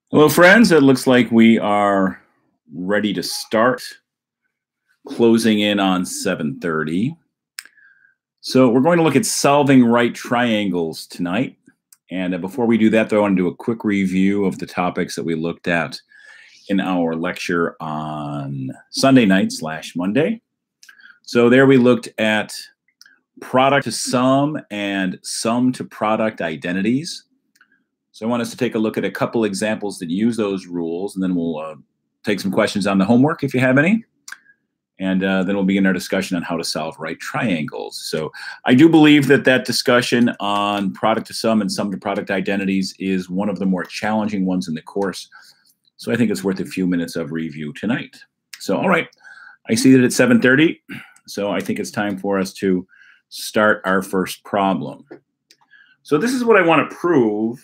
Hello, friends. It looks like we are ready to start, closing in on 7:30. So we're going to look at solving right triangles tonight. And before we do that, though, I want to do a quick review of the topics that we looked at in our lecture on Sunday night / Monday. So there we looked at product to sum and sum to product identities. So I want us to take a look at a couple examples that use those rules, and then we'll take some questions on the homework if you have any. And then we'll begin our discussion on how to solve right triangles. So I do believe that that discussion on product to sum and sum to product identities is one of the more challenging ones in the course. So I think it's worth a few minutes of review tonight. So, all right, I see that it's 7:30. So I think it's time for us to start our first problem. So this is what I want to prove.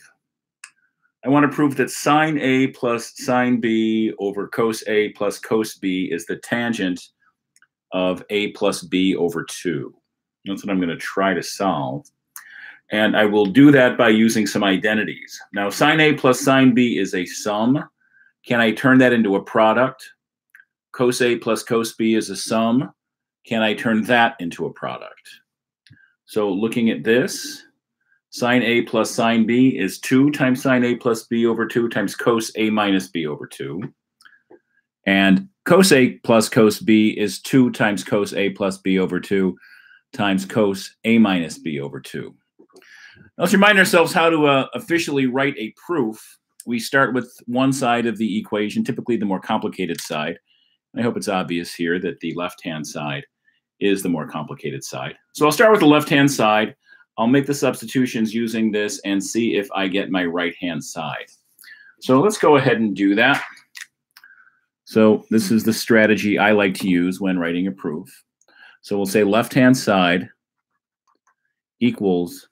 I want to prove that sine A plus sine B over cos A plus cos B is the tangent of A plus B over 2. That's what I'm going to try to solve. And I will do that by using some identities. Now, sine A plus sine B is a sum. Can I turn that into a product? Cos A plus cos B is a sum. Can I turn that into a product? So looking at this, sine A plus sine B is 2 times sine A plus B over 2 times cos A minus B over 2. And cos A plus cos B is 2 times cos A plus B over 2 times cos A minus B over 2. Now let's remind ourselves how to officially write a proof. We start with one side of the equation, typically the more complicated side. And I hope it's obvious here that the left-hand side is the more complicated side. So I'll start with the left-hand side. I'll make the substitutions using this and see if I get my right-hand side. So let's go ahead and do that. So this is the strategy I like to use when writing a proof. So we'll say left-hand side equals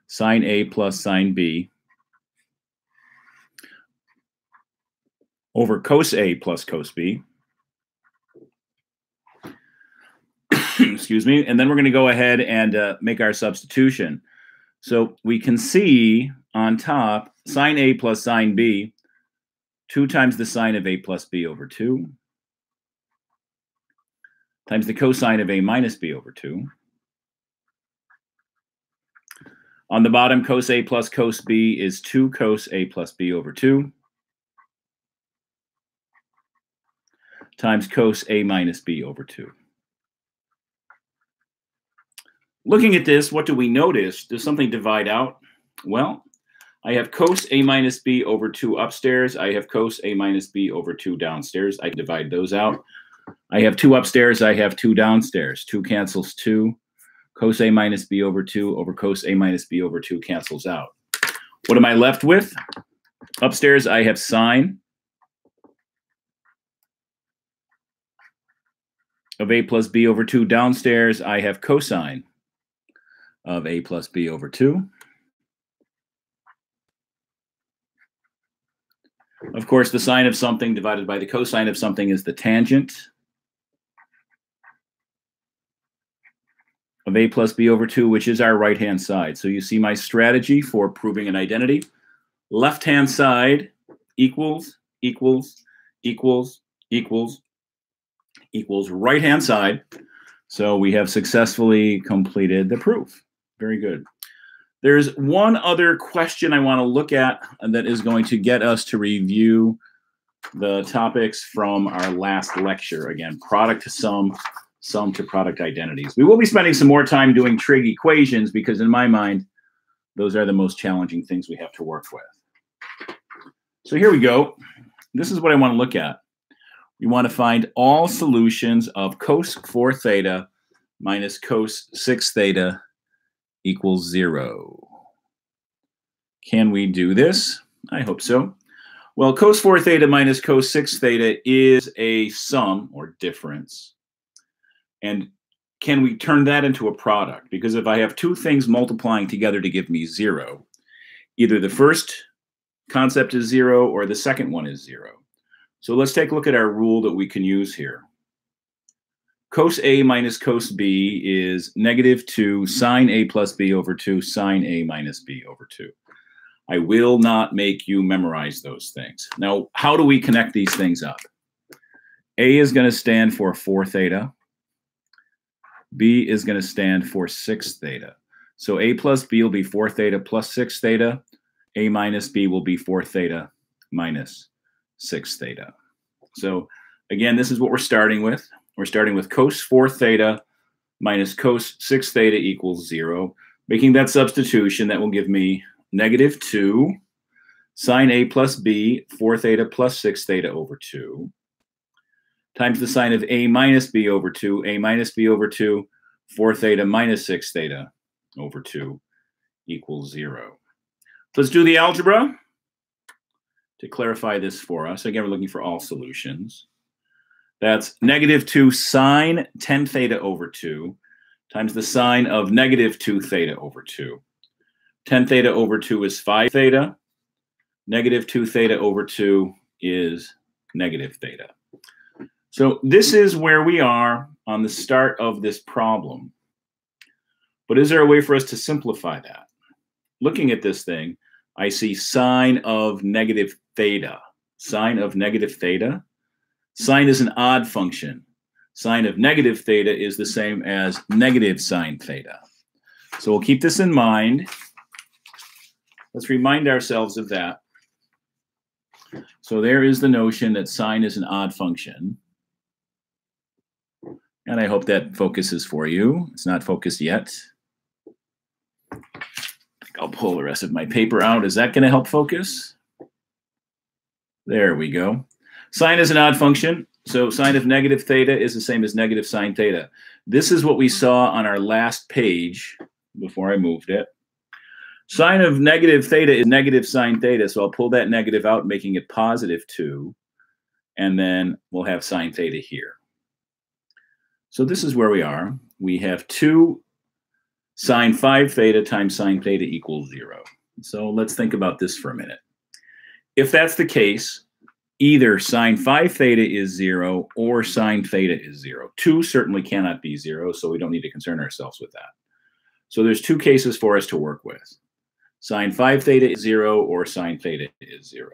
sine A plus sine B over cos A plus cos B. Excuse me. And then we're going to go ahead and make our substitution. So we can see on top sine A plus sine B, 2 times the sine of A plus B over 2 times the cosine of A minus B over 2. On the bottom, cos A plus cos B is 2 cos A plus B over 2 times cos A minus B over 2. Looking at this, what do we notice? Does something divide out? Well, I have cos A minus B over 2 upstairs. I have cos A minus B over 2 downstairs. I divide those out. I have 2 upstairs. I have 2 downstairs. 2 cancels 2. Cos A minus B over 2 over cos A minus B over 2 cancels out. What am I left with? Upstairs, I have sine of A plus B over 2. Downstairs, I have cosine of A plus B over 2. Of course, the sine of something divided by the cosine of something is the tangent of A plus B over 2, which is our right-hand side. So you see my strategy for proving an identity. Left-hand side equals right-hand side. So we have successfully completed the proof. Very good. There's one other question I want to look at that is going to get us to review the topics from our last lecture. Again, product to sum, sum to product identities. We will be spending some more time doing trig equations because in my mind, those are the most challenging things we have to work with. So here we go. This is what I want to look at. We want to find all solutions of cos 4 theta minus cos 6 theta equals 0. Can we do this? I hope so. Well, cos 4 theta minus cos 6 theta is a sum or difference. And can we turn that into a product? Because if I have 2 things multiplying together to give me 0, either the first concept is 0 or the second one is 0. So let's take a look at our rule that we can use here. Cos A minus cos B is -2 sine A plus B over 2 sine A minus B over 2. I will not make you memorize those things. Now, how do we connect these things up? A is going to stand for 4 theta. B is going to stand for 6 theta. So A plus B will be 4 theta plus 6 theta. A minus B will be 4 theta minus 6 theta. So again, this is what we're starting with. We're starting with cos 4 theta minus cos 6 theta equals 0. Making that substitution, that will give me negative 2 sine A plus B, 4 theta plus 6 theta over 2, times the sine of A minus B over 2, A minus B over 2, 4 theta minus 6 theta over 2 equals 0. So let's do the algebra to clarify this for us. Again, we're looking for all solutions. That's negative 2 sine 10 theta over 2 times the sine of negative 2 theta over 2. 10 theta over 2 is 5 theta. Negative 2 theta over 2 is negative theta. So this is where we are on the start of this problem. But is there a way for us to simplify that? Looking at this thing, I see sine of negative theta. Sine of negative theta. Sine is an odd function. Sine of negative theta is the same as negative sine theta. So we'll keep this in mind. Let's remind ourselves of that. So there is the notion that sine is an odd function. And I hope that focuses for you. It's not focused yet. I'll pull the rest of my paper out. Is that going to help focus? There we go. Sine is an odd function. So sine of negative theta is the same as negative sine theta. This is what we saw on our last page before I moved it. Sine of negative theta is negative sine theta. So I'll pull that negative out, making it positive 2. And then we'll have sine theta here. So this is where we are. We have 2 sine 5 theta times sine theta equals 0. So let's think about this for a minute. If that's the case, either sine 5 theta is 0 or sine theta is 0. 2 certainly cannot be 0, so we don't need to concern ourselves with that. So there's 2 cases for us to work with. Sine 5 theta is 0 or sine theta is 0.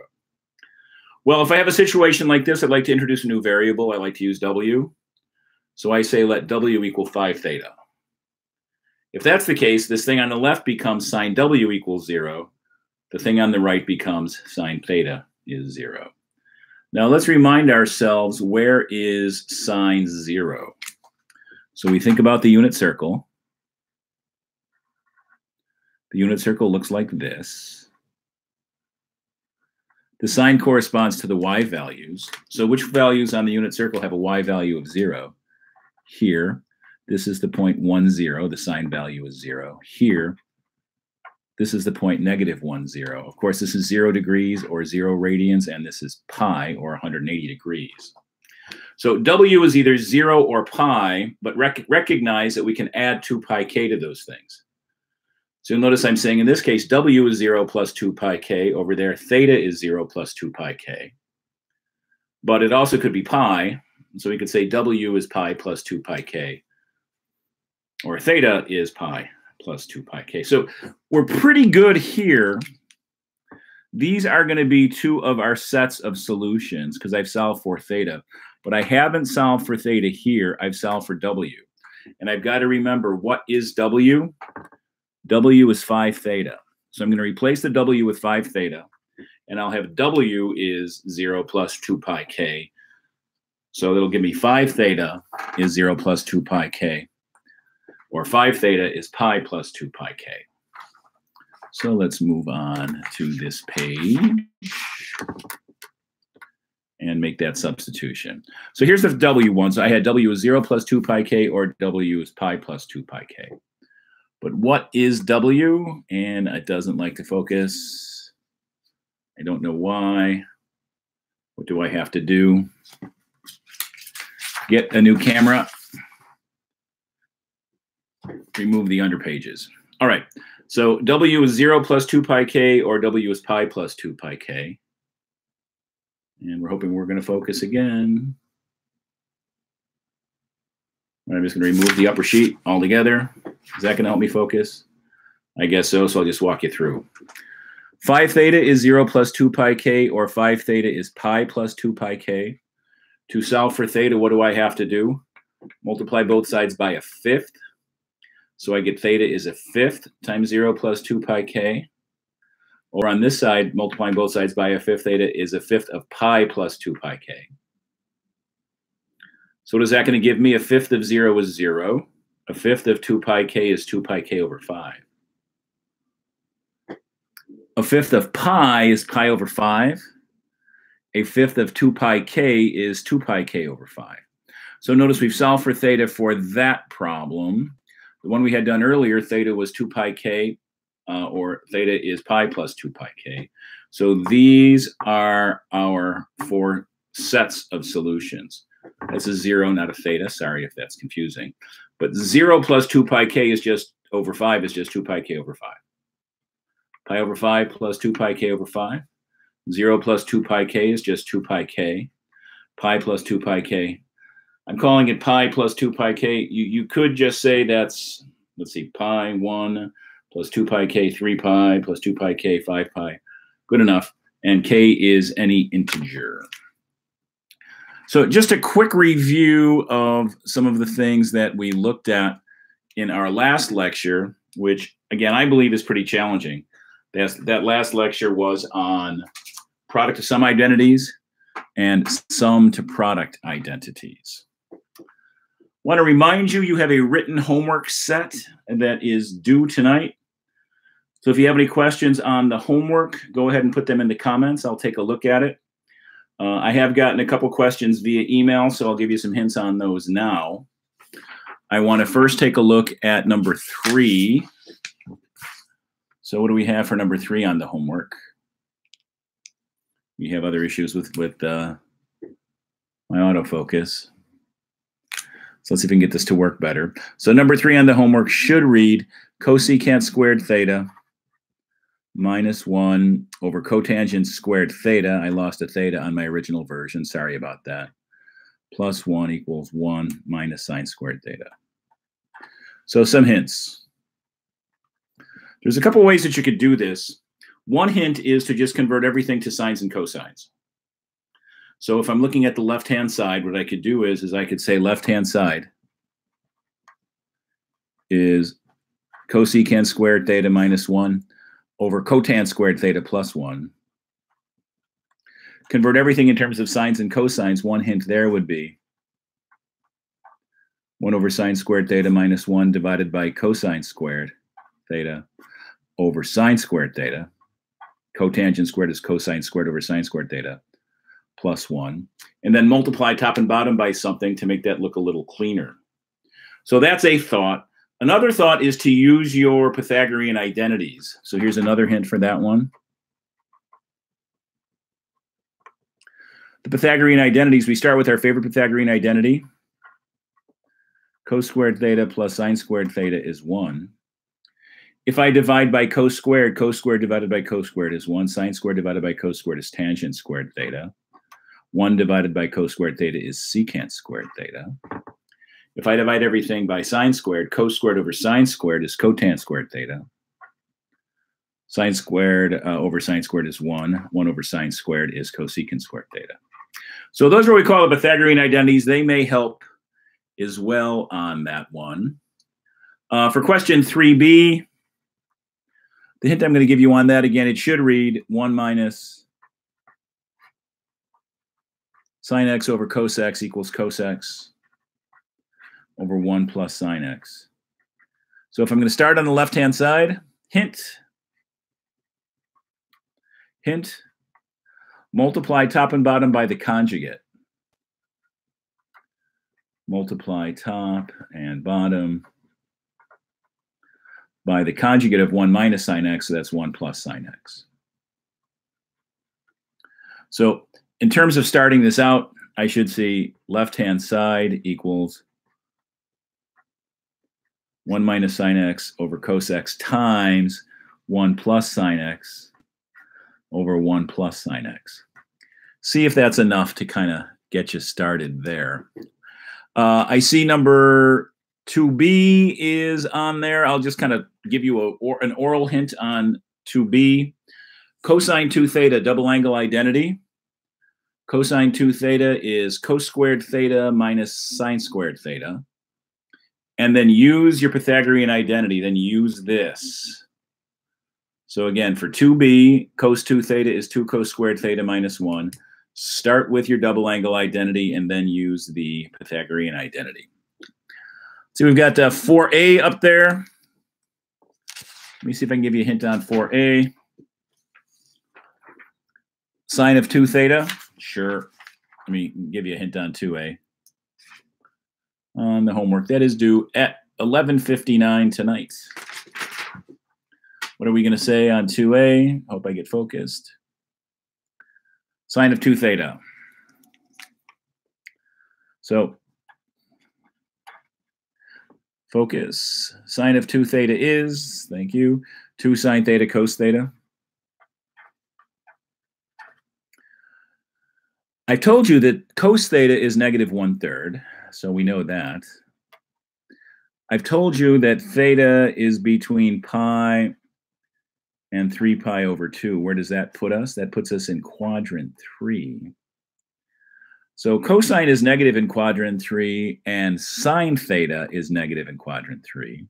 Well, if I have a situation like this, I'd like to introduce a new variable. I like to use w. So I say let w equal 5 theta. If that's the case, this thing on the left becomes sine w equals 0. The thing on the right becomes sine theta is 0. Now let's remind ourselves, where is sine 0? So we think about the unit circle. The unit circle looks like this. The sine corresponds to the y values. So which values on the unit circle have a y value of 0? Here, this is the point 1, 0. The sine value is 0. Here, this is the point negative 1, 0. Of course, this is 0 degrees or 0 radians, and this is pi or 180 degrees. So w is either 0 or pi, but recognize that we can add 2 pi k to those things. So you'll notice I'm saying in this case, w is 0 plus 2 pi k. Over there, theta is 0 plus 2 pi k. But it also could be pi. So we could say w is pi plus 2 pi k. Or theta is pi plus 2 pi k. So we're pretty good here. These are going to be 2 of our sets of solutions because I've solved for theta. But I haven't solved for theta here. I've solved for w. And I've got to remember, what is w? W is 5 theta. So I'm going to replace the w with 5 theta. And I'll have w is 0 plus 2 pi k. So it'll give me 5 theta is 0 plus 2 pi k. Or 5 theta is pi plus 2 pi k. So let's move on to this page and make that substitution. So here's the w one. So I had w is 0 plus 2 pi k, or w is pi plus 2 pi k. But what is w? And it doesn't like to focus. I don't know why. What do I have to do? Get a new camera. Remove the underpages. All right. So w is 0 plus 2 pi k, or w is pi plus 2 pi k. And we're hoping we're going to focus again. I'm just going to remove the upper sheet altogether. Is that going to help me focus? I guess so, so I'll just walk you through. Phi theta is 0 plus 2 pi k, or phi theta is pi plus 2 pi k. To solve for theta, what do I have to do? Multiply both sides by a fifth. So I get theta is a fifth times 0 plus 2 pi k. Or on this side, multiplying both sides by a fifth, theta is a fifth of pi plus 2 pi k. So what is that going to give me? A fifth of 0 is 0. A fifth of 2 pi k is 2 pi k over 5. A fifth of pi is pi over 5. A fifth of 2 pi k is 2 pi k over 5. So notice we've solved for theta for that problem. The one we had done earlier, theta was 2 pi k, or theta is pi plus 2 pi k. So these are our 4 sets of solutions. That's a 0, not a theta. Sorry if that's confusing. But 0 plus 2 pi k is just over 5 is just 2 pi k over 5. Pi over 5 plus 2 pi k over 5. 0 plus 2 pi k is just 2 pi k. Pi plus 2 pi k. I'm calling it pi plus 2 pi k. You could just say that's, let's see, pi 1 plus 2 pi k, 3 pi plus 2 pi k, 5 pi. Good enough. And k is any integer. So just a quick review of some of the things that we looked at in our last lecture, which, again, I believe is pretty challenging. That last lecture was on product to sum identities and sum to product identities. Want to remind you, you have a written homework set that is due tonight. So if you have any questions on the homework, go ahead and put them in the comments. I'll take a look at it. I have gotten a couple questions via email, so I'll give you some hints on those now. I want to first take a look at number 3. So what do we have for number 3 on the homework? We have other issues with my autofocus. So let's see if we can get this to work better. So number 3 on the homework should read cosecant squared theta minus 1 over cotangent squared theta. I lost a theta on my original version. Sorry about that. Plus 1 equals 1 minus sine squared theta. So some hints. There's a couple ways that you could do this. One hint is to just convert everything to sines and cosines. So if I'm looking at the left-hand side, what I could do is I could say left-hand side is cosecant squared theta minus 1 over cotan squared theta plus 1. Convert everything in terms of sines and cosines. One hint there would be 1 over sine squared theta minus 1 divided by cosine squared theta over sine squared theta. Cotangent squared is cosine squared over sine squared theta plus 1. And then multiply top and bottom by something to make that look a little cleaner. So that's a thought. Another thought is to use your Pythagorean identities. So here's another hint for that one. The Pythagorean identities, we start with our favorite Pythagorean identity. Cos squared theta plus sine squared theta is 1. If I divide by cos squared divided by cos squared is 1. Sine squared divided by cos squared is tangent squared theta. 1 divided by cos squared theta is secant squared theta. If I divide everything by sine squared, cos squared over sine squared is cotan squared theta. Sine squared over sine squared is 1. 1 over sine squared is cosecant squared theta. So those are what we call the Pythagorean identities. They may help as well on that one. For question 3b, the hint I'm going to give you on that, again, it should read 1 minus sine x over cos x equals cos x over 1 plus sine x. So if I'm going to start on the left-hand side, hint, multiply top and bottom by the conjugate. Multiply top and bottom by the conjugate of 1 minus sine x, so that's 1 plus sine x. So in terms of starting this out, I should see left-hand side equals 1 minus sine x over cos x times 1 plus sine x over 1 plus sine x. See if that's enough to kind of get you started there. I see number 2b is on there. I'll just kind of give you an oral hint on 2b. cosine 2 theta, double angle identity. Cosine 2 theta is cos squared theta minus sine squared theta. And then use your Pythagorean identity. Then use this. So again, for 2b, cos 2 theta is 2 cos squared theta minus 1. Start with your double angle identity and then use the Pythagorean identity. So we've got 4a up there. Let me see if I can give you a hint on 4a. Sine of 2 theta. Sure. Let me give you a hint on 2a. On the homework. That is due at 11:59 tonight. What are we going to say on 2a? Hope I get focused. Sine of 2 theta. So, focus. Sine of 2 theta is, thank you, 2 sine theta cos theta. I told you that cos theta is negative 1/3, so we know that. I've told you that theta is between pi and 3 pi over 2. Where does that put us? That puts us in quadrant 3. So cosine is negative in quadrant 3, and sine theta is negative in quadrant 3.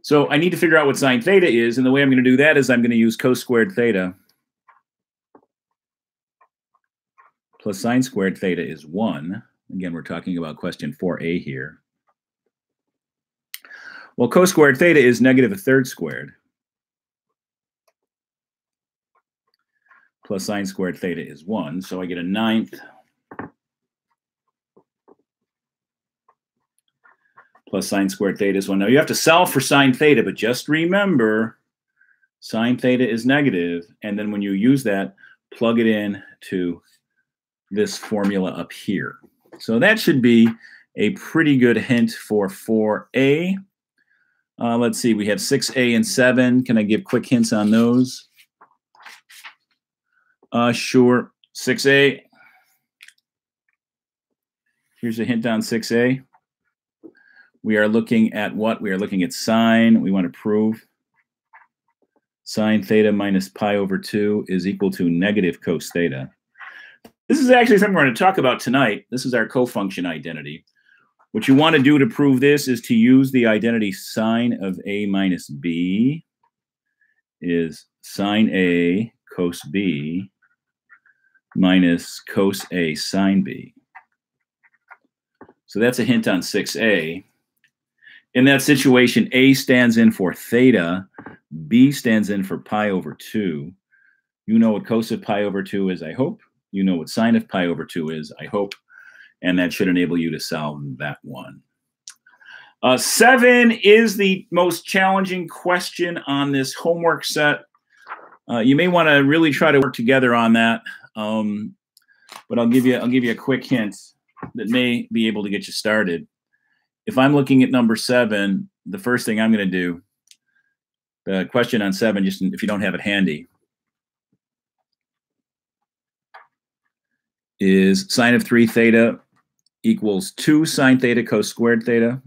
So I need to figure out what sine theta is, and the way I'm going to do that is I'm going to use cos squared theta plus sine squared theta is 1. Again, we're talking about question 4a here. Well, cos squared theta is negative 1/3 squared plus sine squared theta is 1. So I get a 9th plus sine squared theta is 1. Now you have to solve for sine theta, but just remember sine theta is negative, and then when you use that, plug it in to this formula up here. So that should be a pretty good hint for 4a. Let's see, we have 6a and 7. Can I give quick hints on those? Sure. 6a. Here's a hint on 6a. We are looking at what? We are looking at sine. We want to prove sine theta minus pi over 2 is equal to negative cos theta. This is actually something we're going to talk about tonight. This is our cofunction identity. What you want to do to prove this is to use the identity sine of a minus b is sine a cos b minus cos a sine b. So that's a hint on 6a. In that situation, a stands in for theta, b stands in for pi over 2. You know what cos of pi over 2 is, I hope. You know what sine of pi over 2 is, I hope. And that should enable you to solve that one. 7 is the most challenging question on this homework set. You may want to really try to work together on that. But I'll give you a quick hint that may be able to get you started. If I'm looking at number 7, the first thing I'm going to do, the question on 7, just if you don't have it handy, is sine of 3 theta equals 2 sine theta cos squared theta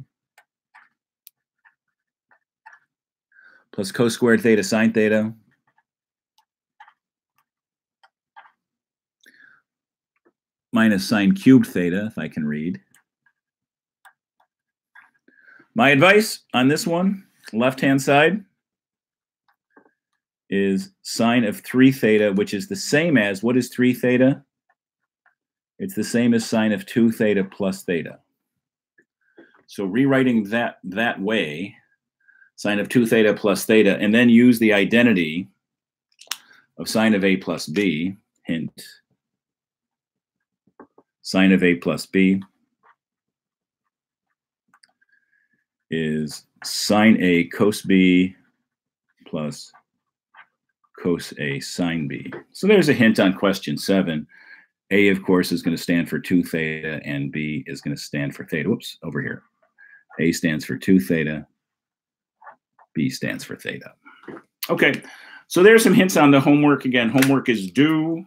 plus cos squared theta sine theta minus sine cubed theta, if I can read. My advice on this one, left-hand side, is sine of 3 theta, which is the same as, what is 3 theta? It's the same as sine of 2 theta plus theta. So rewriting that way, sine of 2 theta plus theta, and then use the identity of sine of a plus b, hint, sine of a plus b is sine a cos b plus cos a sine b. So there's a hint on question 7. A, of course, is going to stand for 2 theta, and B is going to stand for theta. Whoops, over here. A stands for 2 theta. B stands for theta. Okay, so there's some hints on the homework. Again, homework is due.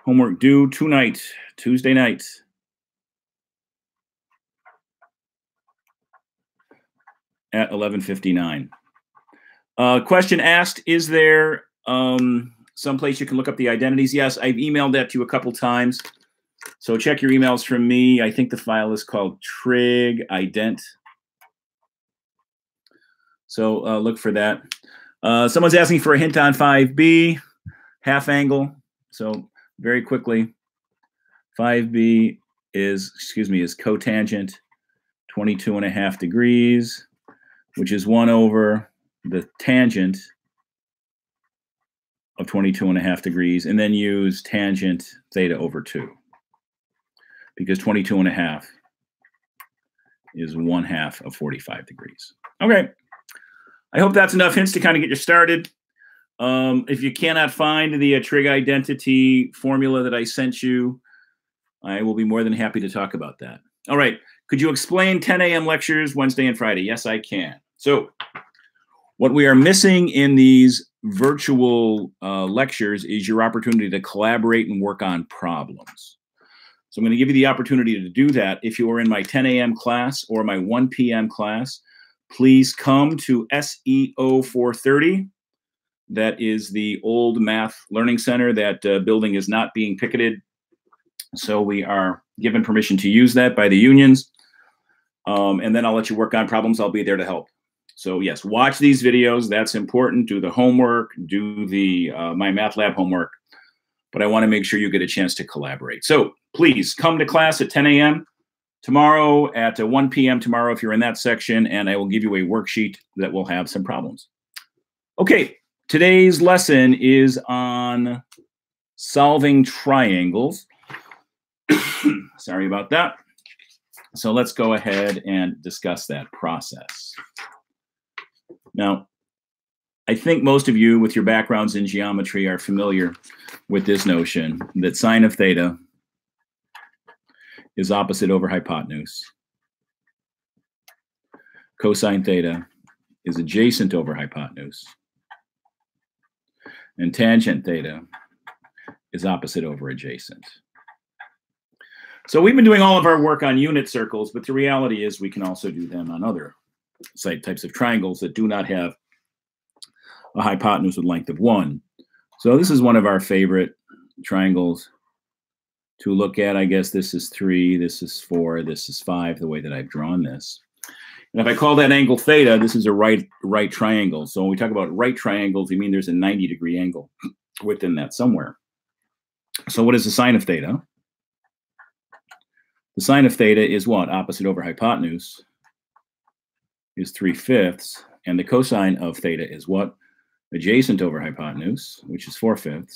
Homework due tonight, Tuesday night. at 11:59. Question asked, is there someplace you can look up the identities? Yes, I've emailed that to you a couple times. So check your emails from me. I think the file is called trig ident. So look for that. Someone's asking for a hint on 5b, half angle. So very quickly, 5b is cotangent 22.5 degrees, which is 1 over the tangent of 22.5 degrees, and then use tangent theta over 2, because 22.5 is 1/2 of 45 degrees. Okay. I hope that's enough hints to kind of get you started. If you cannot find the trig identity formula that I sent you, I will be more than happy to talk about that. All right. Could you explain 10 a.m. lectures Wednesday and Friday? Yes, I can. So what we are missing in these virtual lectures is your opportunity to collaborate and work on problems. So I'm going to give you the opportunity to do that. If you are in my 10 a.m. class or my 1 p.m. class, please come to SEO 430. That is the old math learning center. That building is not being picketed. So we are given permission to use that by the unions. And then I'll let you work on problems. I'll be there to help. So yes, watch these videos. That's important. Do the homework. Do the My Math Lab homework. But I want to make sure you get a chance to collaborate. So please come to class at 10 a.m. tomorrow at 1 p.m. tomorrow if you're in that section, and I will give you a worksheet that will have some problems. Okay, today's lesson is on solving triangles. Sorry about that. So let's go ahead and discuss that process. Now, I think most of you with your backgrounds in geometry are familiar with this notion that sine of theta is opposite over hypotenuse. Cosine theta is adjacent over hypotenuse. And tangent theta is opposite over adjacent. So we've been doing all of our work on unit circles, but the reality is we can also do them on other types of triangles that do not have a hypotenuse with length of 1. So this is one of our favorite triangles to look at. I guess this is 3, this is 4, this is 5, the way that I've drawn this. And if I call that angle theta, this is a right triangle. So when we talk about right triangles, we mean there's a 90-degree angle within that somewhere. So what is the sine of theta? The sine of theta is what? Opposite over hypotenuse is 3/5, and the cosine of theta is what? Adjacent over hypotenuse, which is 4/5.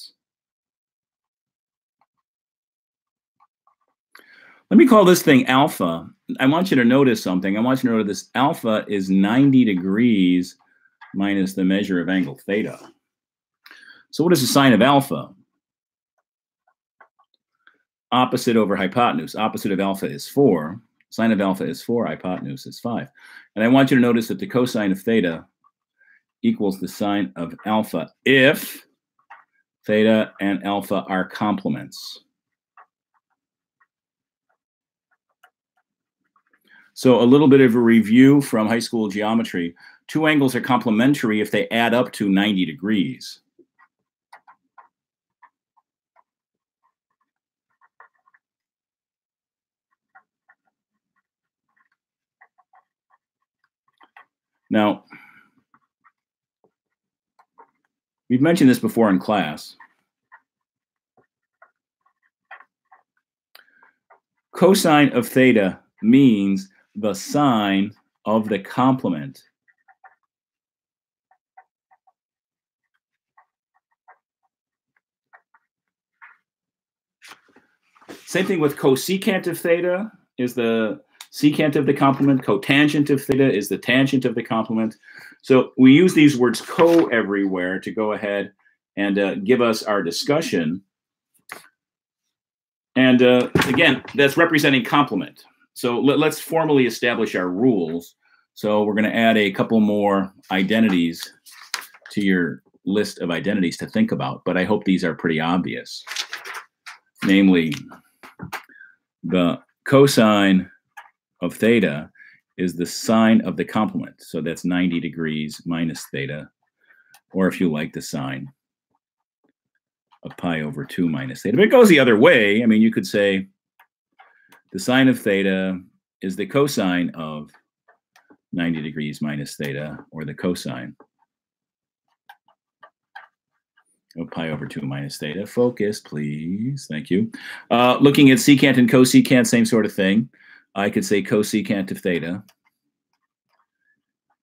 Let me call this thing alpha. I want you to notice something. I want you to notice this alpha is 90 degrees minus the measure of angle theta. So what is the sine of alpha? Opposite over hypotenuse. Opposite of alpha is 4. Sine of alpha is 4. Hypotenuse is 5. And I want you to notice that the cosine of theta equals the sine of alpha if theta and alpha are complements. So a little bit of a review from high school geometry. Two angles are complementary if they add up to 90 degrees. Now, we've mentioned this before in class. Cosine of theta means the sine of the complement Same thing with cosecant of theta is the secant of the complement. Cotangent of theta is the tangent of the complement. So we use these words co everywhere to go ahead and give us our discussion. And again, that's representing complement. So let's formally establish our rules. So we're going to add a couple more identities to your list of identities to think about, but I hope these are pretty obvious. Namely, the cosine of theta is the sine of the complement. So that's 90 degrees minus theta, or if you like, the sine of pi over 2 minus theta. But it goes the other way. I mean, you could say the sine of theta is the cosine of 90 degrees minus theta, or the cosine of pi over 2 minus theta. Focus, please. Thank you. Looking at secant and cosecant, same sort of thing. I could say cosecant of theta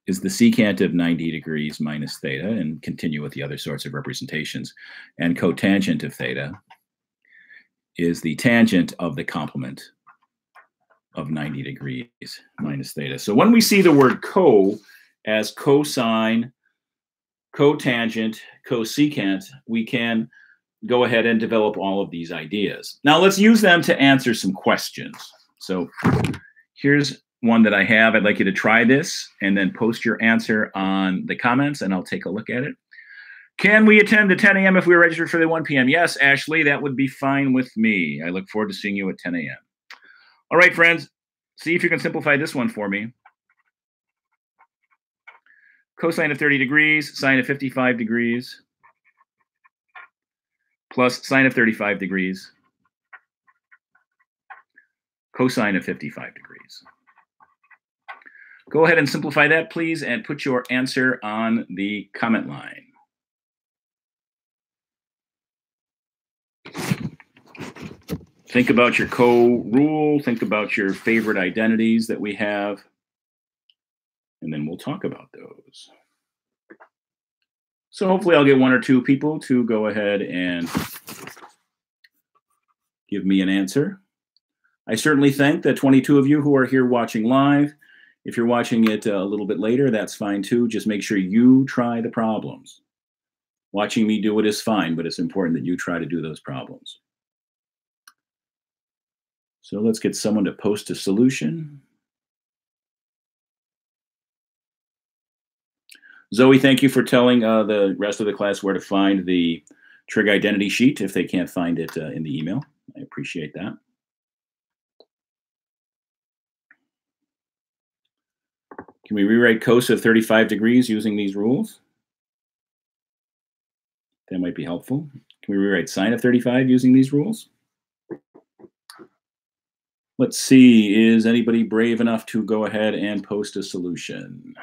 is the secant of 90 degrees minus theta, and continue with the other sorts of representations. And cotangent of theta is the tangent of the complement of 90 degrees minus theta. So when we see the word co as cosine, cotangent, cosecant, we can go ahead and develop all of these ideas. Now let's use them to answer some questions. So here's one that I have. I'd like you to try this and then post your answer on the comments, and I'll take a look at it. Can we attend at 10 a.m. if we were registered for the 1 p.m.? Yes, Ashley, that would be fine with me. I look forward to seeing you at 10 a.m. All right, friends, see if you can simplify this one for me. Cosine of 30 degrees, sine of 55 degrees, plus sine of 35 degrees, cosine of 55 degrees. Go ahead and simplify that, please, and put your answer on the comment line. Think about your co-rule. Think about your favorite identities that we have. And then we'll talk about those. So hopefully I'll get 1 or 2 people to go ahead and give me an answer. I certainly thank the 22 of you who are here watching live. If you're watching it a little bit later, that's fine too. Just make sure you try the problems. Watching me do it is fine, but it's important that you try to do those problems. So let's get someone to post a solution. Zoe, thank you for telling the rest of the class where to find the trig identity sheet if they can't find it in the email. I appreciate that. Can we rewrite cos of 35 degrees using these rules? That might be helpful. Can we rewrite sine of 35 using these rules? Let's see, is anybody brave enough to go ahead and post a solution?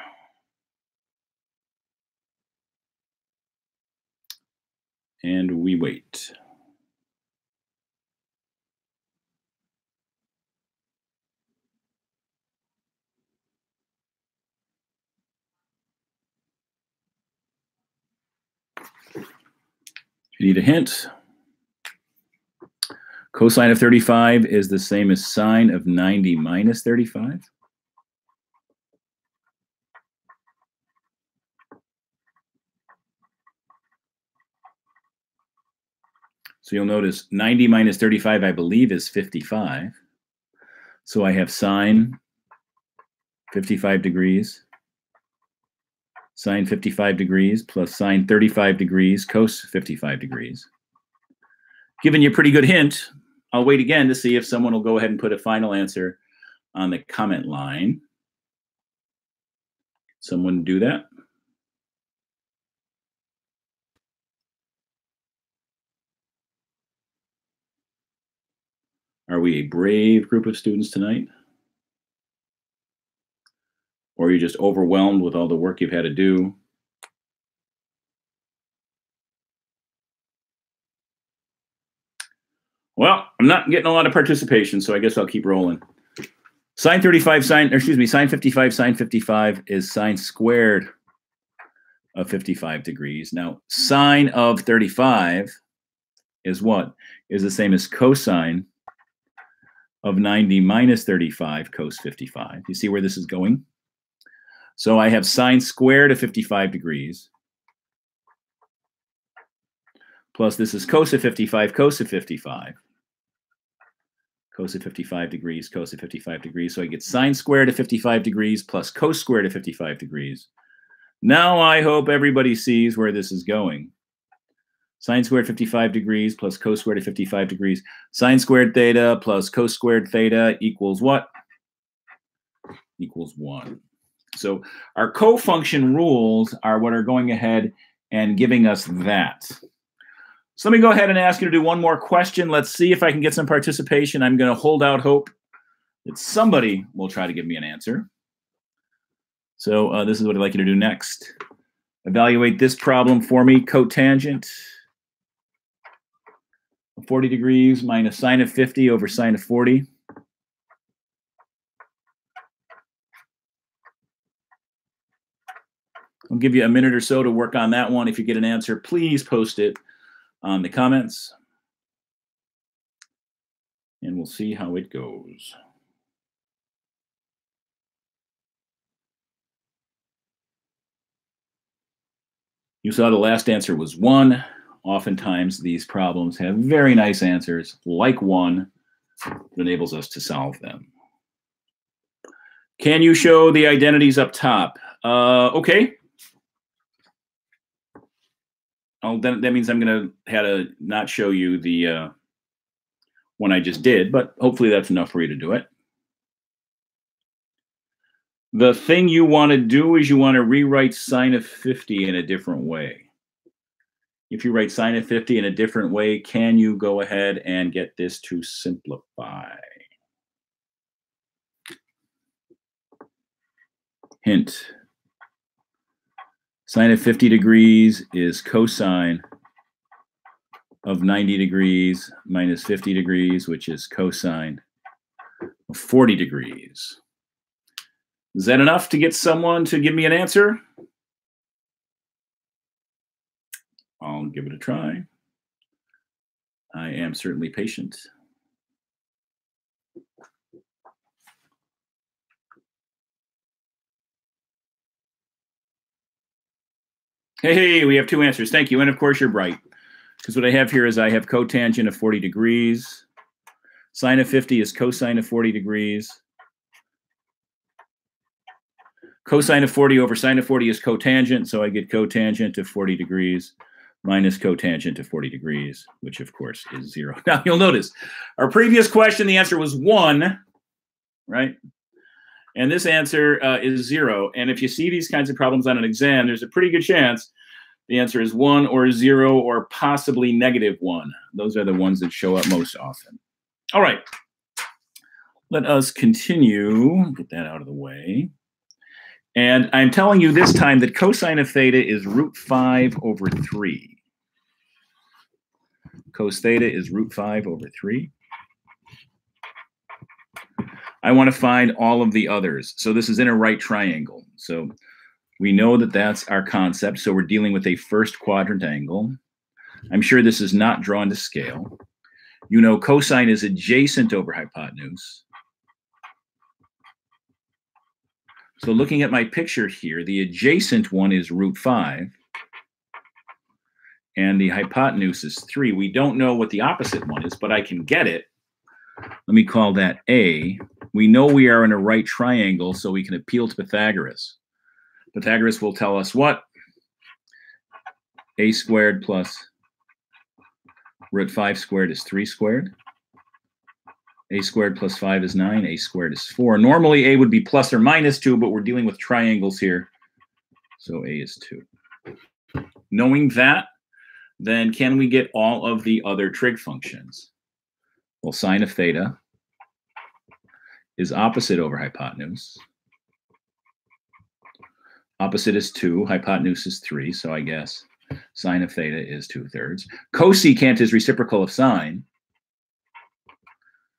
And we wait. If you need a hint, cosine of 35 is the same as sine of 90 minus 35. So you'll notice 90 minus 35, I believe, is 55. So I have sine 55 degrees, sine 55 degrees, plus sine 35 degrees, cos 55 degrees. Giving you a pretty good hint. I'll wait again to see if someone will go ahead and put a final answer on the comment line. Someone do that? Are we a brave group of students tonight? Or are you just overwhelmed with all the work you've had to do? Well, I'm not getting a lot of participation, so I guess I'll keep rolling. Sine 55, sine 55, sine 55 is sine squared of 55 degrees. Now, sine of 35 is what? Is the same as cosine of 90 minus 35 cos 55. You see where this is going? So I have sine squared of 55 degrees. Plus this is cos of 55, cos of 55. Cos of 55 degrees, cos of 55 degrees. So I get sine squared of 55 degrees plus cos squared of 55 degrees. Now I hope everybody sees where this is going. Sine squared 55 degrees plus cos squared of 55 degrees. Sine squared theta plus cos squared theta equals what? equals 1. So our cofunction rules are what are going ahead and giving us that. So let me go ahead and ask you to do one more question. Let's see if I can get some participation. I'm going to hold out hope that somebody will try to give me an answer. So this is what I'd like you to do next. Evaluate this problem for me. Cotangent of 40 degrees minus sine of 50 over sine of 40. I'll give you a minute or so to work on that one. If you get an answer, please post it on the comments. And we'll see how it goes. You saw the last answer was 1. Oftentimes, these problems have very nice answers, like 1, that enables us to solve them. Can you show the identities up top? Okay. That means I'm going to have to not show you the one I just did, but hopefully that's enough for you to do it. The thing you want to do is you want to rewrite sine of 50 in a different way. If you write sine of 50 in a different way, can you go ahead and get this to simplify? Hint. Sine of 50 degrees is cosine of 90 degrees minus 50 degrees, which is cosine of 40 degrees. Is that enough to get someone to give me an answer? I'll give it a try. I am certainly patient. Hey, we have 2 answers. Thank you. And of course, you're bright. Because what I have here is I have cotangent of 40 degrees. Sine of 50 is cosine of 40 degrees. Cosine of 40 over sine of 40 is cotangent, so I get cotangent of 40 degrees minus cotangent of 40 degrees, which of course is 0. Now you'll notice our previous question, the answer was 1, right? And this answer is 0. And if you see these kinds of problems on an exam, there's a pretty good chance the answer is 1 or 0 or possibly -1. Those are the ones that show up most often. All right. Let us continue. Get that out of the way. And I'm telling you this time that cosine of theta is root 5 over 3. Cos theta is root 5 over 3. I want to find all of the others. So this is in a right triangle. So we know that that's our concept. So we're dealing with a first quadrant angle. I'm sure this is not drawn to scale. You know cosine is adjacent over hypotenuse. So looking at my picture here, the adjacent one is root 5. And the hypotenuse is 3. We don't know what the opposite one is, but I can get it. Let me call that A. We know we are in a right triangle, so we can appeal to Pythagoras. Pythagoras will tell us what? A squared plus root 5 squared is 3 squared. A squared plus 5 is 9. A squared is 4. Normally, A would be plus or minus 2, but we're dealing with triangles here. So A is 2. Knowing that, then can we get all of the other trig functions? Well, sine of theta is opposite over hypotenuse. Opposite is 2. Hypotenuse is 3. So I guess sine of theta is 2/3. Cosecant is reciprocal of sine.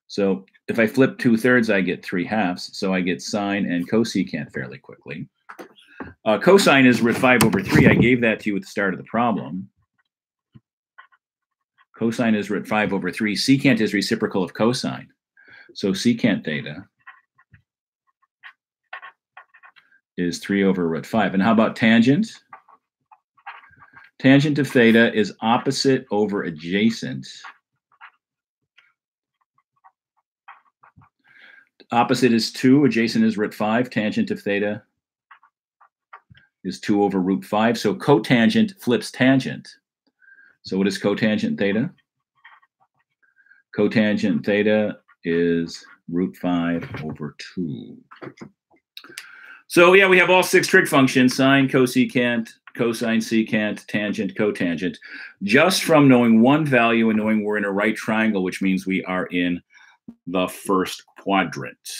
So if I flip 2/3, I get 3/2. So I get sine and cosecant fairly quickly. Cosine is root 5 over 3. I gave that to you at the start of the problem. Cosine is root 5 over 3. Secant is reciprocal of cosine. So secant theta is 3 over root 5. And how about tangent? Tangent of theta is opposite over adjacent. Opposite is 2. Adjacent is root 5. Tangent of theta is 2 over root 5. So cotangent flips tangent. So what is cotangent theta? Cotangent theta is root 5 over 2. So yeah, we have all 6 trig functions: sine, cosecant, cosine, secant, tangent, cotangent, just from knowing one value and knowing we're in a right triangle, which means we are in the first quadrant.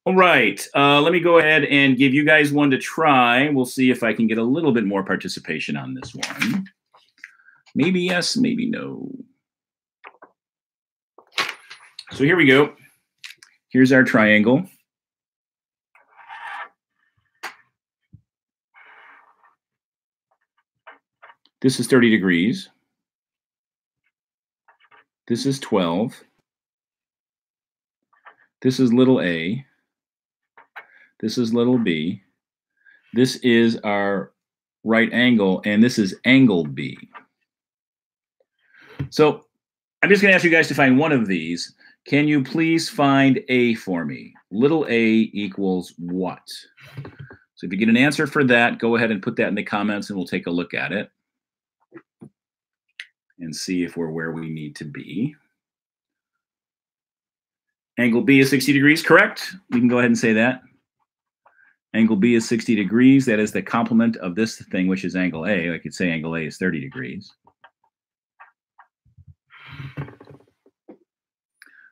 All right, let me go ahead and give you guys one to try. We'll see if I can get a little bit more participation on this one. Maybe yes, maybe no. So here we go. Here's our triangle. This is 30 degrees. This is 12. This is little a. This is little b. This is our right angle, and this is angle B. So I'm just going to ask you guys to find one of these. Can you please find A for me? Little a equals what? So if you get an answer for that, go ahead and put that in the comments, and we'll take a look at it and see if we're where we need to be. Angle B is 60 degrees, correct? We can go ahead and say that. Angle B is 60 degrees. That is the complement of this thing, which is angle A. I could say angle A is 30 degrees.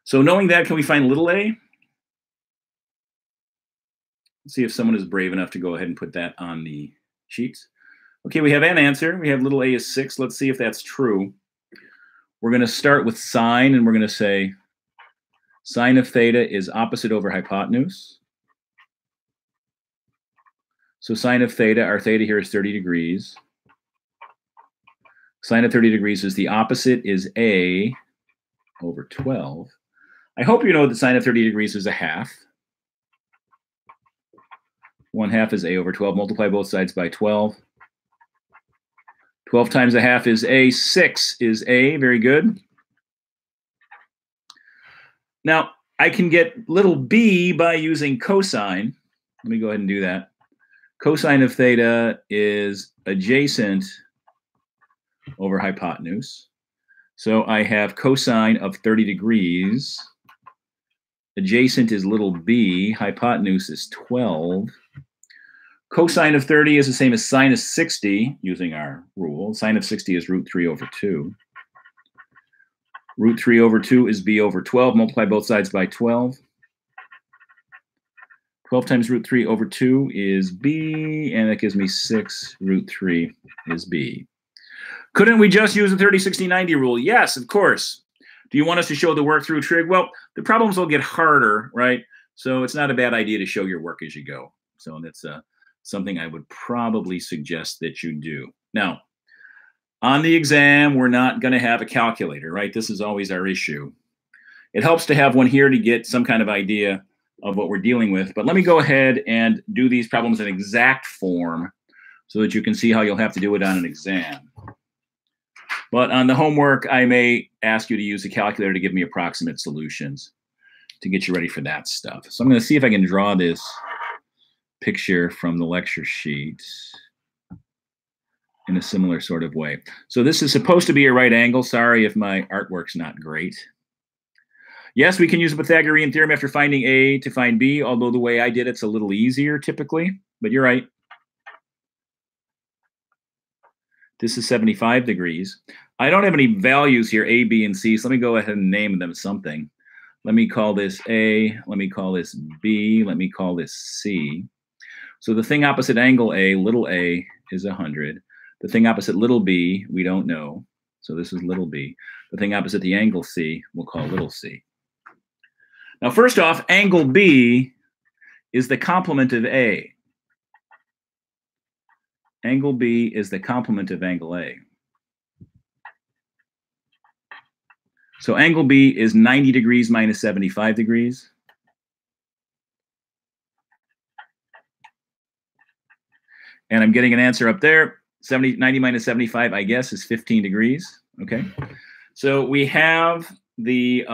So knowing that, can we find little a? Let's see if someone is brave enough to go ahead and put that on the sheets. Okay, we have an answer. We have little a is 6. Let's see if that's true. We're going to start with sine, and we're going to say sine of theta is opposite over hypotenuse. So sine of theta, our theta here is 30 degrees. Sine of 30 degrees is the opposite is a over 12. I hope you know that sine of 30 degrees is a half. 1/2 is a over 12. Multiply both sides by 12. 12 times a half is a. 6 is a. Very good. Now, I can get little b by using cosine. Let me go ahead and do that. Cosine of theta is adjacent over hypotenuse. So I have cosine of 30 degrees. Adjacent is little b. Hypotenuse is 12. Cosine of 30 is the same as sine of 60, using our rule. Sine of 60 is root 3 over 2. Root 3 over 2 is b over 12. Multiply both sides by 12. 12 times root 3 over 2 is b, and that gives me 6. Root 3 is b. Couldn't we just use the 30, 60, 90 rule? Yes, of course. Do you want us to show the work through trig? Well, the problems will get harder, right? So it's not a bad idea to show your work as you go. So that's something I would probably suggest that you do. Now, on the exam, we're not going to have a calculator, right? This is always our issue. It helps to have one here to get some kind of idea of what we're dealing with. But let me go ahead and do these problems in exact form so that you can see how you'll have to do it on an exam. But on the homework, I may ask you to use a calculator to give me approximate solutions to get you ready for that stuff. So I'm going to see if I can draw this picture from the lecture sheet in a similar sort of way. So this is supposed to be a right angle. Sorry if my artwork's not great. Yes, we can use the Pythagorean theorem after finding A to find B, although the way I did it's a little easier typically, but you're right. This is 75 degrees. I don't have any values here, A, B, and C, so let me go ahead and name them something. Let me call this A, let me call this B, let me call this C. So the thing opposite angle A, little a, is 100. The thing opposite little b, we don't know. So this is little b. The thing opposite the angle C, we'll call little c. Now, first off, angle B is the complement of A. Angle B is the complement of angle A. So angle B is 90 degrees minus 75 degrees. And I'm getting an answer up there. 90 minus 75, I guess, is 15 degrees. Okay. So we have the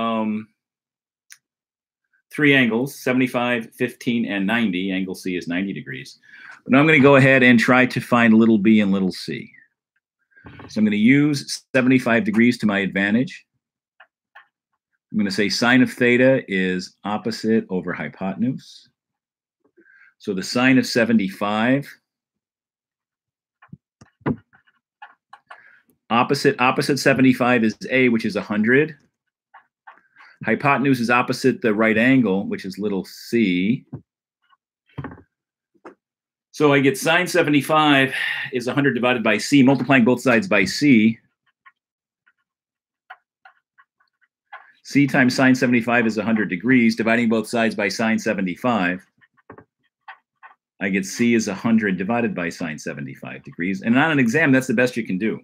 three angles, 75, 15, and 90. Angle C is 90 degrees. But now I'm going to go ahead and try to find little b and little c. So I'm going to use 75 degrees to my advantage. I'm going to say sine of theta is opposite over hypotenuse. So the sine of 75, opposite 75 is A, which is 100. Hypotenuse is opposite the right angle, which is little c. So I get sine 75 is 100 divided by c, multiplying both sides by c. C times sine 75 is 100 degrees. Dividing both sides by sine 75, I get c is 100 divided by sine 75 degrees. And on an exam, that's the best you can do.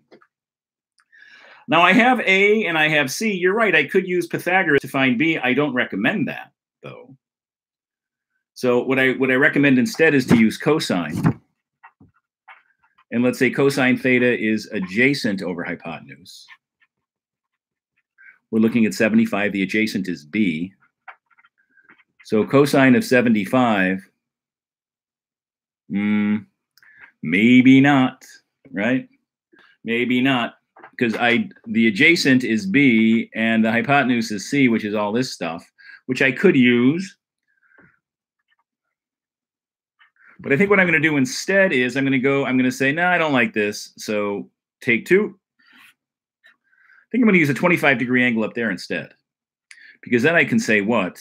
Now I have A and I have C. You're right, I could use Pythagoras to find B. I don't recommend that, though. So what I recommend instead is to use cosine. And let's say cosine theta is adjacent over hypotenuse. We're looking at 75. The adjacent is B. So cosine of 75, maybe not, right? Maybe not, because the adjacent is B and the hypotenuse is C, which is all this stuff, which I could use. But I think what I'm going to do instead is I'm going to say, no, I don't like this. So take 2. I think I'm going to use a 25-degree angle up there instead. Because then I can say what?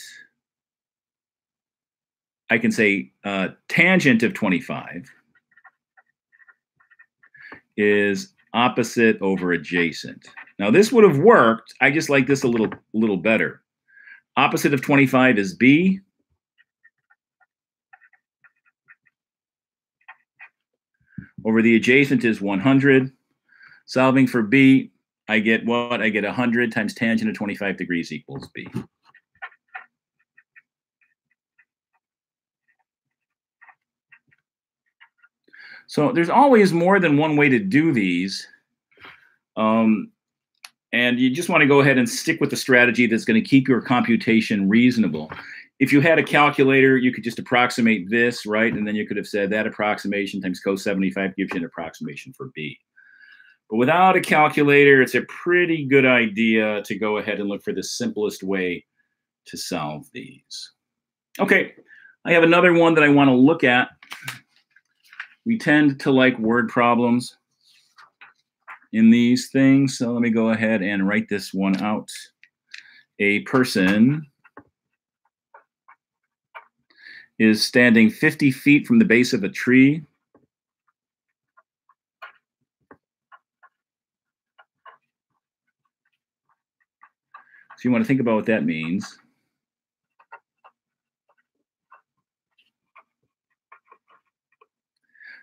I can say tangent of 25 is opposite over adjacent. Now this would have worked. I just like this a little better. Opposite of 25 is B. Over the adjacent is 100. Solving for B, I get what? I get 100 times tangent of 25 degrees equals B. So there's always more than one way to do these. And you just want to go ahead and stick with the strategy that's going to keep your computation reasonable. If you had a calculator, you could just approximate this, right? And then you could have said that approximation times cos 75 gives you an approximation for B. But without a calculator, it's a pretty good idea to go ahead and look for the simplest way to solve these. Okay, I have another one that I want to look at. We tend to like word problems in these things. So let me go ahead and write this one out. A person is standing 50 feet from the base of a tree. So you want to think about what that means.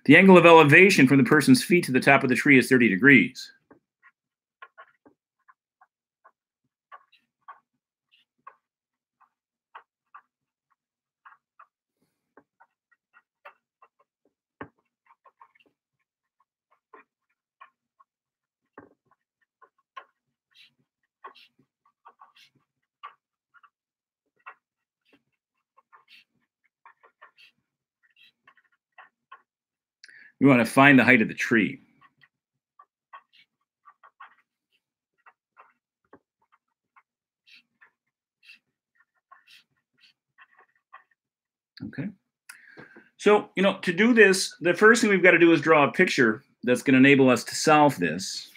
The angle of elevation from the person's feet to the top of the tree is 30 degrees. We want to find the height of the tree. Okay. So, to do this, the first thing we've got to do is draw a picture that's going to enable us to solve this.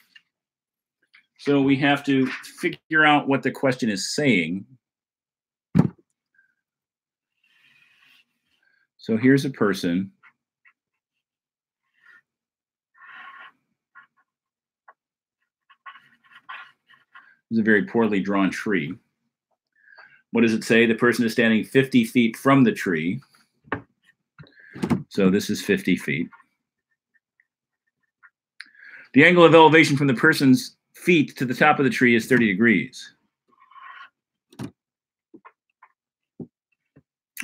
So we have to figure out what the question is saying. So here's a person. This is a very poorly drawn tree. What does it say? The person is standing 50 feet from the tree. So this is 50 feet. The angle of elevation from the person's feet to the top of the tree is 30 degrees.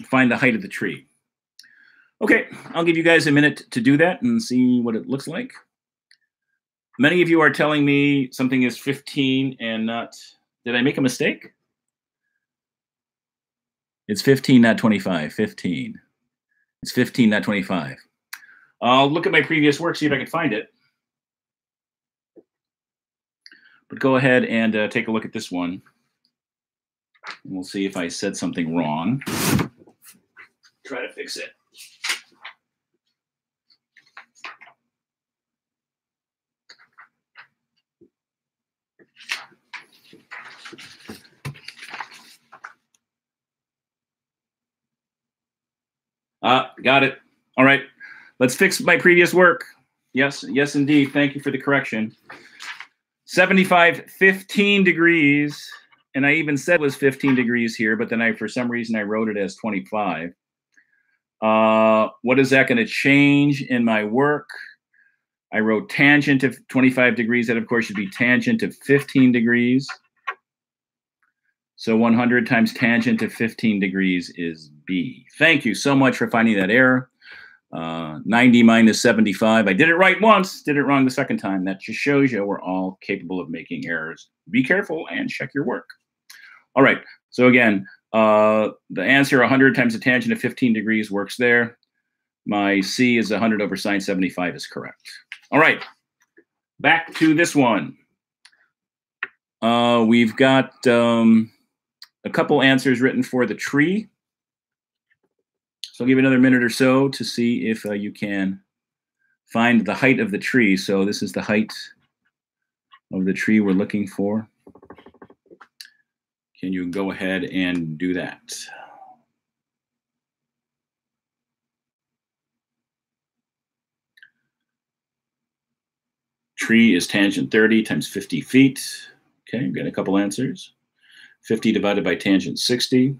Find the height of the tree. Okay, I'll give you guys a minute to do that and see what it looks like. Many of you are telling me something is 15 and not... Did I make a mistake? It's 15, not 25. 15. It's 15, not 25. I'll look at my previous work, see if I can find it. But go ahead and take a look at this one. And we'll see if I said something wrong. Try to fix it. Got it. All right. Let's fix my previous work. Yes, indeed. Thank you for the correction. 75, 15 degrees. And I even said it was 15 degrees here, but then for some reason, I wrote it as 25. What is that going to change in my work? I wrote tangent of 25 degrees. That, of course, should be tangent of 15 degrees. So 100 times tangent of 15 degrees is B. Thank you so much for finding that error. 90 minus 75. I did it right once, did it wrong the second time. That just shows you we're all capable of making errors. Be careful and check your work. All right. So again, the answer 100 times the tangent of 15 degrees works there. My C is 100 over sine 75 is correct. All right. Back to this one. We've got a couple answers written for the tree. So I'll give you another minute or so to see if you can find the height of the tree. So this is the height of the tree we're looking for. Can you go ahead and do that? Tree is tangent 30 times 50 feet. Okay, got a couple answers. 50 divided by tangent 60.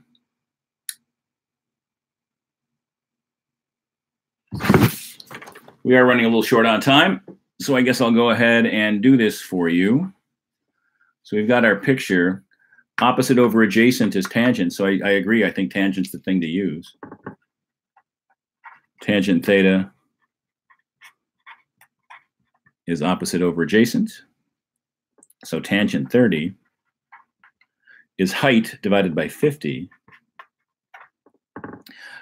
We are running a little short on time, so I guess I'll go ahead and do this for you. So we've got our picture. Opposite over adjacent is tangent, so I agree. I think tangent's the thing to use. Tangent theta is opposite over adjacent. So tangent 30 is height divided by 50.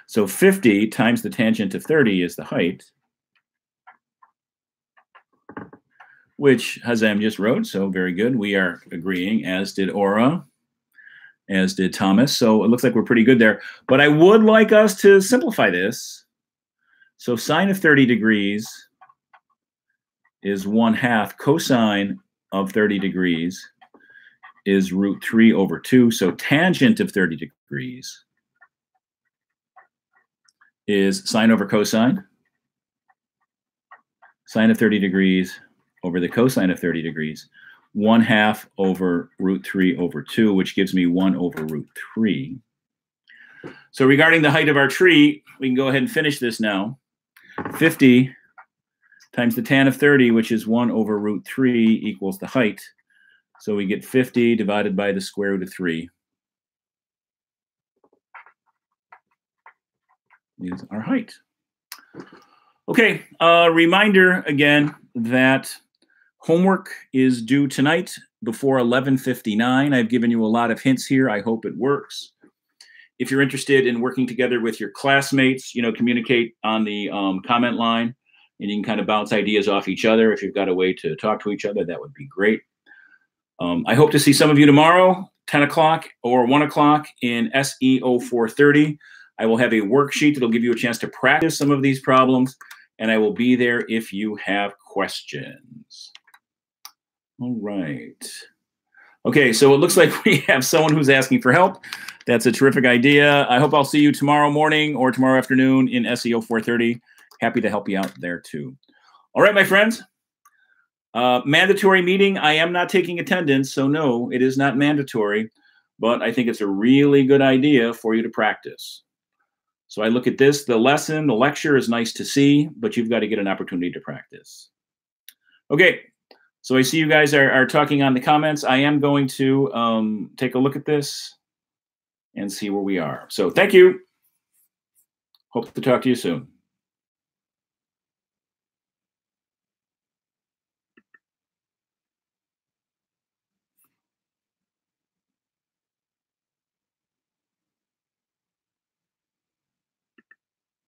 So 50 times the tangent of 30 is the height, which Hazam just wrote, so very good. We are agreeing, as did Aura, as did Thomas. So it looks like we're pretty good there. But I would like us to simplify this. So sine of 30 degrees is 1/2 cosine of 30 degrees is root 3 over 2. So tangent of 30 degrees is sine over cosine. Sine of 30 degrees over the cosine of 30 degrees. 1/2 over root 3 over 2, which gives me 1 over root 3. So regarding the height of our tree, we can go ahead and finish this now. 50 times the tan of 30, which is 1 over root 3, equals the height. So we get 50 divided by the square root of 3 is our height. Okay, reminder again that homework is due tonight before 11:59. I've given you a lot of hints here. I hope it works. If you're interested in working together with your classmates, communicate on the comment line, and you can kind of bounce ideas off each other. If you've got a way to talk to each other, that would be great. I hope to see some of you tomorrow, 10 o'clock or 1 o'clock in SEO 430. I will have a worksheet that'll give you a chance to practice some of these problems, and I will be there if you have questions. All right. Okay, so it looks like we have someone who's asking for help. That's a terrific idea. I hope I'll see you tomorrow morning or tomorrow afternoon in SEO 430. Happy to help you out there too. All right, my friends. Mandatory meeting. I am not taking attendance, so no, it is not mandatory, but I think it's a really good idea for you to practice. So I look at this, the lesson, the lecture is nice to see, but you've got to get an opportunity to practice. Okay, so I see you guys are talking on the comments. I am going to take a look at this and see where we are. So thank you. Hope to talk to you soon.